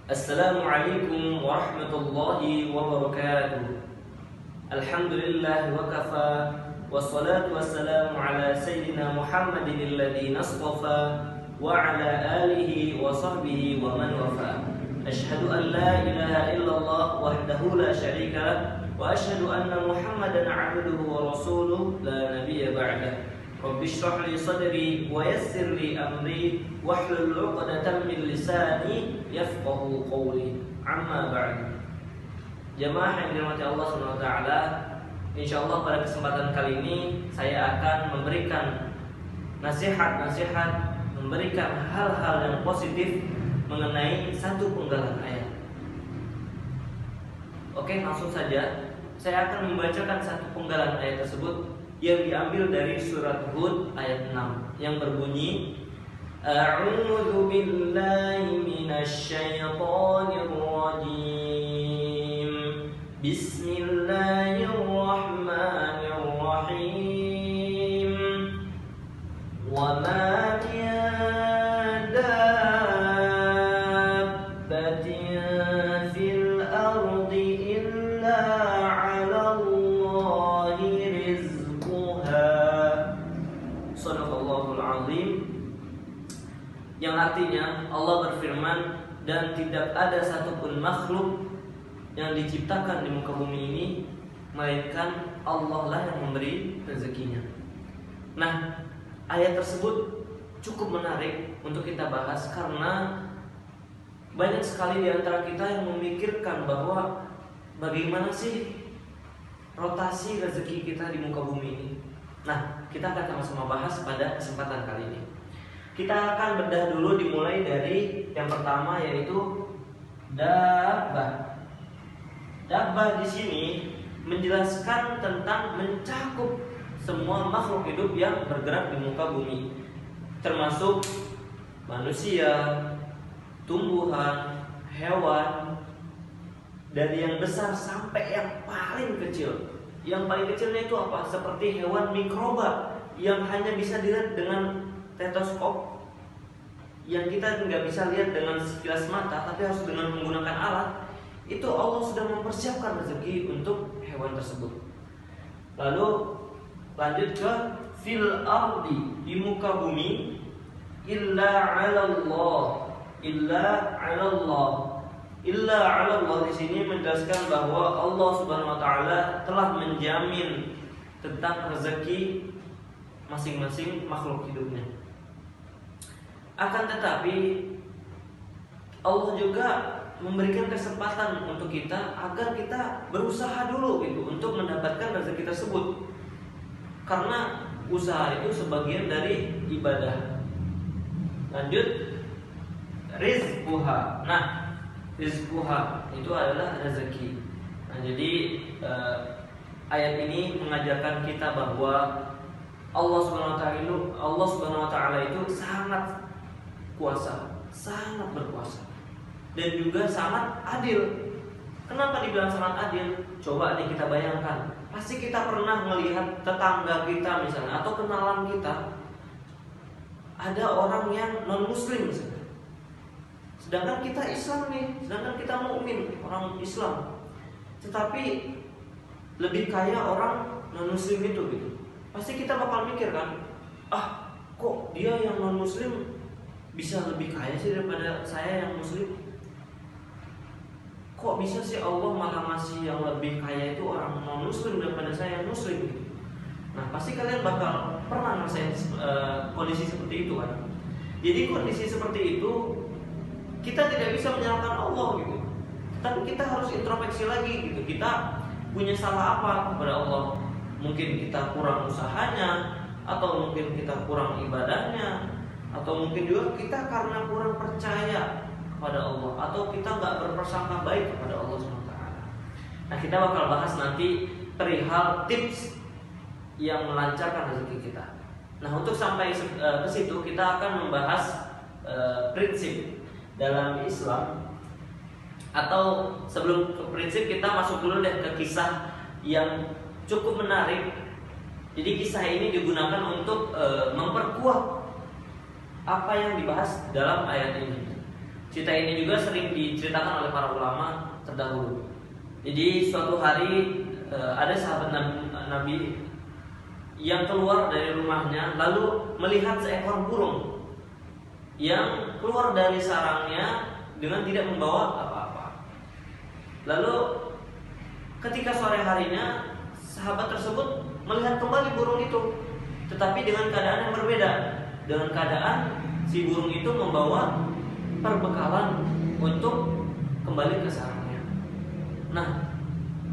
Assalamualaikum warahmatullahi wabarakatuh. Alhamdulillah wa kafa, wassalatu wassalamu ala sayyidina Muhammadin alladhi nastafa, wa ala alihi wa sahbihi wa man wafa. Ashhadu an la ilaha illallah wahdahu la syarika lah, wa ashhadu anna Muhammadan abduhu wa rasuluh la nabiyya ba'dah. Rabbi shrah li sadri wa yassir li amri wahlul 'uqdatam min lisani yafqahu qawli. Amma ba'd. Jamaah yang dirahmati Allah Subhanahu wa taala, insyaallah pada kesempatan kali ini saya akan memberikan nasihat-nasihat, memberikan hal-hal yang positif mengenai satu penggalan ayat. Oke, langsung saja saya akan membacakan satu penggalan ayat tersebut yang diambil dari surat Hud ayat 6 yang berbunyi, A'udzu billahi minasy syaithanir rajim. Bismillahirrahmanirrahim. Wa ma min dabbatin fil ardi illa 'ala Allahi rizquha. Shadaqallahul azim. Yang artinya Allah berfirman, dan tidak ada satupun makhluk yang diciptakan di muka bumi ini melainkan Allah lah yang memberi rezekinya. Nah, ayat tersebut cukup menarik untuk kita bahas karena banyak sekali di antara kita yang memikirkan bahwa bagaimana sih rotasi rezeki kita di muka bumi ini. Nah, kita akan sama-sama bahas pada kesempatan kali ini. Kita akan bedah dulu dimulai dari yang pertama, yaitu dabbah. Dabbah di sini menjelaskan tentang mencakup semua makhluk hidup yang bergerak di muka bumi, termasuk manusia, tumbuhan, hewan, dari yang besar sampai yang paling kecil. Yang paling kecilnya itu apa? Seperti hewan mikroba yang hanya bisa dilihat dengan stetoskop, yang kita nggak bisa lihat dengan sekilas mata, tapi harus dengan menggunakan alat. Itu Allah sudah mempersiapkan rezeki untuk hewan tersebut. Lalu lanjut ke fil ardi, di muka bumi, illa 'ala Allah, illa 'ala Allah. Illa 'ala Allah di sini menjelaskan bahwa Allah Subhanahu wa taala telah menjamin tentang rezeki masing-masing makhluk hidupnya. Akan tetapi Allah juga memberikan kesempatan untuk kita agar kita berusaha dulu gitu untuk mendapatkan rezeki tersebut. Karena usaha itu sebagian dari ibadah. Lanjut, rizquha. Nah, rizquha itu adalah rezeki. Nah, jadi ayat ini mengajarkan kita bahwa Allah Subhanahu wa taala itu sangat kuasa, sangat berkuasa, dan juga sangat adil. Kenapa dibilang sangat adil? Coba nih kita bayangkan, pasti kita pernah melihat tetangga kita misalnya, atau kenalan kita, ada orang yang non muslim misalnya, sedangkan kita Islam nih, sedangkan kita mukmin, orang Islam, tetapi lebih kaya orang non muslim itu gitu. Pasti kita bakal mikir kan, kok dia yang non muslim bisa lebih kaya sih daripada saya yang muslim? Kok bisa sih Allah malah ngasih yang lebih kaya itu orang non muslim daripada saya yang muslim gitu? Nah, pasti kalian bakal pernah ngerasain kondisi seperti itu kan. Jadi kondisi seperti itu kita tidak bisa menyalahkan Allah gitu, tapi kita harus introspeksi lagi gitu. Kita punya salah apa kepada Allah? Mungkin kita kurang usahanya, atau mungkin kita kurang ibadahnya, atau mungkin juga kita karena kurang percaya kepada Allah, atau kita nggak berprasangka baik kepada Allah SWT. Nah, kita bakal bahas nanti perihal tips yang melancarkan rezeki kita. Nah, untuk sampai ke situ kita akan membahas prinsip dalam Islam. Atau sebelum ke prinsip, kita masuk dulu deh ke kisah yang cukup menarik. Jadi kisah ini digunakan untuk memperkuat apa yang dibahas dalam ayat ini. Cerita ini juga sering diceritakan oleh para ulama terdahulu. Jadi suatu hari ada sahabat Nabi yang keluar dari rumahnya lalu melihat seekor burung yang keluar dari sarangnya dengan tidak membawa apa-apa. Lalu ketika sore harinya sahabat tersebut melihat kembali burung itu, tetapi dengan keadaan yang berbeda. Dengan keadaan si burung itu membawa perbekalan untuk kembali ke sarangnya. Nah,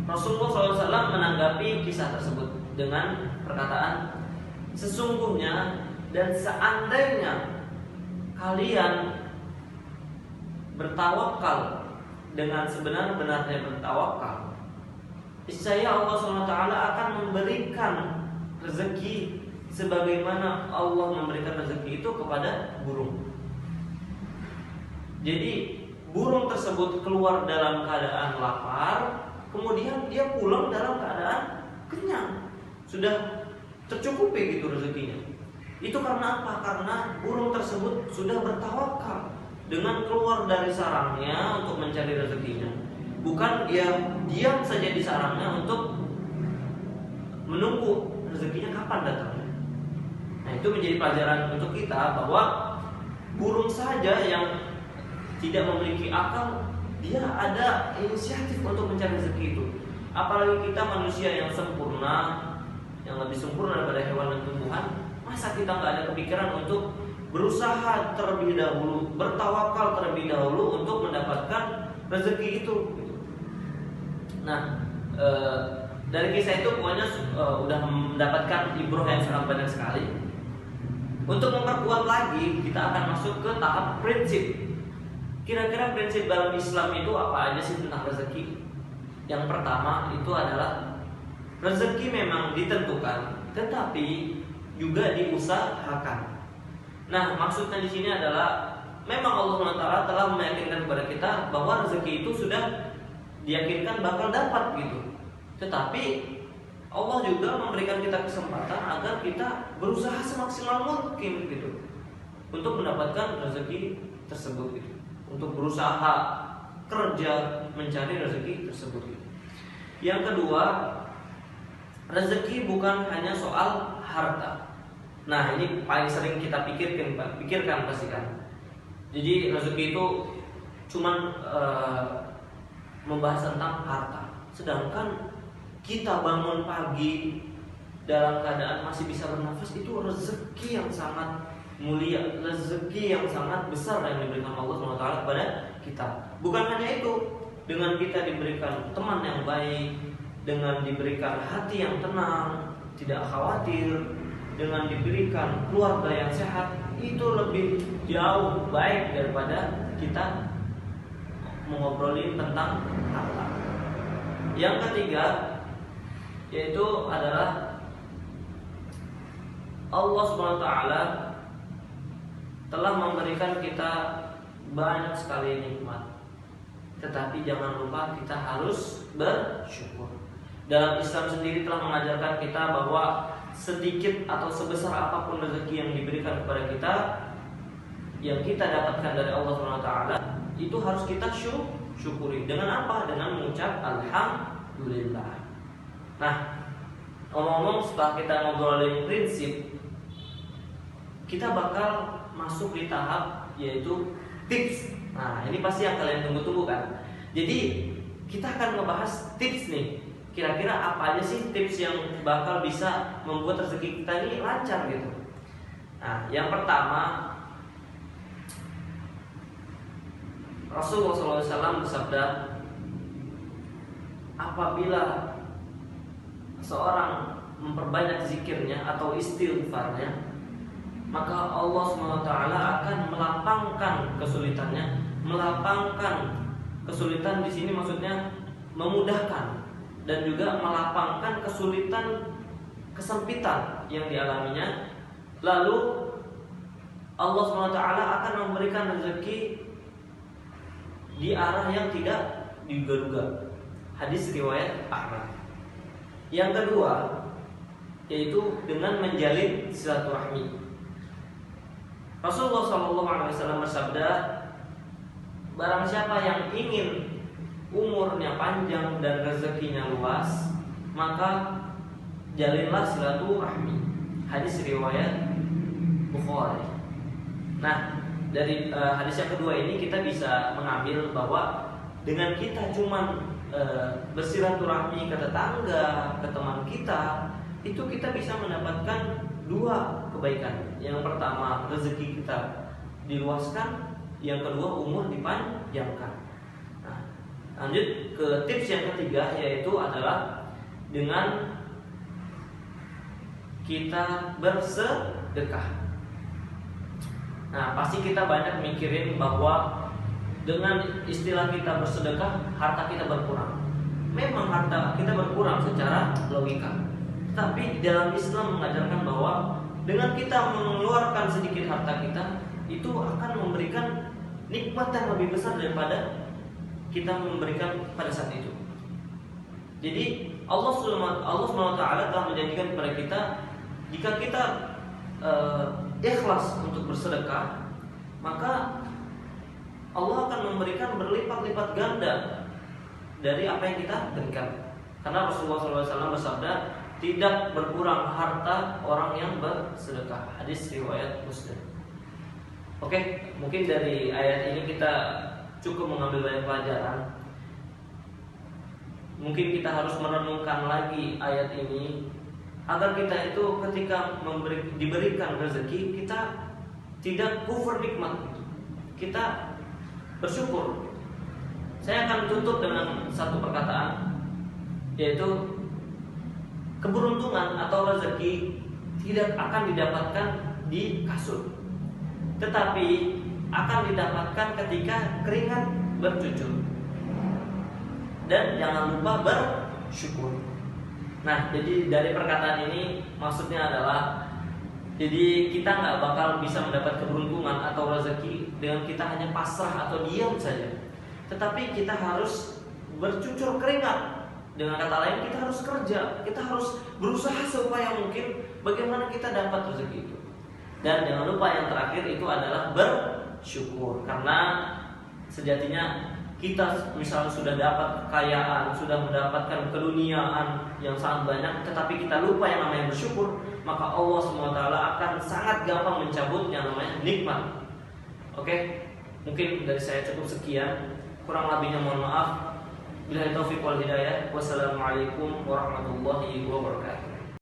Rasulullah SAW menanggapi kisah tersebut dengan perkataan, sesungguhnya dan seandainya kalian bertawakal dengan sebenar-benarnya bertawakal, niscaya Allah SWT akan memberikan rezeki sebagaimana Allah memberikan rezeki itu kepada burung. Jadi burung tersebut keluar dalam keadaan lapar, kemudian dia pulang dalam keadaan kenyang, sudah tercukupi gitu rezekinya. Itu karena apa? Karena burung tersebut sudah bertawakal dengan keluar dari sarangnya untuk mencari rezekinya. Bukan dia diam saja di sarangnya untuk menunggu rezekinya kapan datangnya. Nah, itu menjadi pelajaran untuk kita bahwa burung saja yang tidak memiliki akal, dia ada inisiatif untuk mencari rezeki itu. Apalagi kita manusia yang sempurna, yang lebih sempurna daripada hewan dan tumbuhan, masa kita nggak ada kepikiran untuk berusaha terlebih dahulu, bertawakal terlebih dahulu untuk mendapatkan rezeki itu. Nah, dari kisah itu pokoknya udah mendapatkan ibrah yang sangat banyak sekali. Untuk memperkuat lagi, kita akan masuk ke tahap prinsip. Kira-kira prinsip dalam Islam itu apa aja sih tentang rezeki? Yang pertama itu adalah rezeki memang ditentukan, tetapi juga diusahakan. Nah, maksudnya di sini adalah memang Allah SWT telah meyakinkan kepada kita bahwa rezeki itu sudah diyakinkan bakal dapat gitu. Tetapi Allah juga memberikan kita kesempatan agar kita berusaha semaksimal mungkin gitu untuk mendapatkan rezeki tersebut gitu. Untuk berusaha kerja mencari rezeki tersebut. Yang kedua, rezeki bukan hanya soal harta. Nah, ini paling sering kita pikirkan pasti kan. Jadi rezeki itu cuman membahas tentang harta. Sedangkan kita bangun pagi dalam keadaan masih bisa bernafas, itu rezeki yang sangat mulia, rezeki yang sangat besar yang diberikan Allah SWT kepada kita. Bukan hanya itu, dengan kita diberikan teman yang baik, dengan diberikan hati yang tenang, tidak khawatir, dengan diberikan keluarga yang sehat, itu lebih jauh baik daripada kita mengobrolin tentang harta. Yang ketiga yaitu adalah Allah SWT telah memberikan kita banyak sekali nikmat, tetapi jangan lupa kita harus bersyukur. Dalam Islam sendiri telah mengajarkan kita bahwa sedikit atau sebesar apapun rezeki yang diberikan kepada kita, yang kita dapatkan dari Allah SWT, itu harus kita syukuri. Dengan apa? Dengan mengucap Alhamdulillah. Nah, ngomong-ngomong, setelah kita ngobrolin prinsip, kita bakal masuk di tahap yaitu tips. Nah, ini pasti yang kalian tunggu-tunggu kan. Jadi kita akan ngebahas tips nih. Kira-kira apa aja sih tips yang bakal bisa membuat rezeki kita ini lancar gitu. Nah, yang pertama, Rasulullah SAW bersabda, apabila seorang memperbanyak zikirnya atau istighfarnya, maka Allah SWT akan melapangkan kesulitannya. Melapangkan kesulitan di sini maksudnya memudahkan, dan juga melapangkan kesulitan, kesempitan yang dialaminya. Lalu Allah SWT akan memberikan rezeki di arah yang tidak diduga-duga. Hadis riwayat Ahmad. Yang kedua yaitu dengan menjalin silaturahmi. Rasulullah SAW bersabda, barang siapa yang ingin umurnya panjang dan rezekinya luas, maka jalinlah silaturahmi. Hadis riwayat Bukhari. Nah, dari hadis yang kedua ini kita bisa mengambil bahwa dengan kita cuman bersilaturahmi ke tetangga, ke teman kita, itu kita bisa mendapatkan dua kebaikan. Yang pertama, rezeki kita diluaskan, yang kedua, umur dipanjangkan. Nah, lanjut ke tips yang ketiga, yaitu adalah dengan kita bersedekah. Nah, pasti kita banyak mikirin bahwa dengan istilah kita bersedekah, harta kita berkurang. Memang harta kita berkurang secara logika. Tapi dalam Islam mengajarkan bahwa dengan kita mengeluarkan sedikit harta kita, itu akan memberikan nikmat yang lebih besar daripada kita memberikan pada saat itu. Jadi Allah SWT telah menjanjikan kepada kita, jika kita ikhlas untuk bersedekah, maka Allah akan memberikan berlipat-lipat ganda dari apa yang kita berikan. Karena Rasulullah SAW bersabda, tidak berkurang harta orang yang bersedekah. Hadis riwayat Muslim. Oke, mungkin dari ayat ini kita cukup mengambil banyak pelajaran. Mungkin kita harus merenungkan lagi ayat ini agar kita itu ketika diberikan rezeki, kita tidak kufur nikmat. Kita bersyukur. Saya akan tutup dengan satu perkataan, yaitu keberuntungan atau rezeki tidak akan didapatkan di kasur, tetapi akan didapatkan ketika keringat bercucur. Dan jangan lupa bersyukur. Nah, jadi dari perkataan ini maksudnya adalah, jadi kita nggak bakal bisa mendapat keberuntungan atau rezeki dengan kita hanya pasrah atau diam saja. Tetapi kita harus bercucur keringat. Dengan kata lain, kita harus kerja, kita harus berusaha supaya mungkin bagaimana kita dapat rezeki itu. Dan jangan lupa yang terakhir itu adalah bersyukur. Karena sejatinya kita misalnya sudah dapat kekayaan, sudah mendapatkan keduniaan yang sangat banyak, tetapi kita lupa yang namanya bersyukur, maka Allah SWT akan sangat gampang mencabut yang namanya nikmat. Oke, mungkin dari saya cukup sekian. Kurang lebihnya mohon maaf. Billahi taufiq wal hidayah. Wassalamualaikum warahmatullahi wabarakatuh.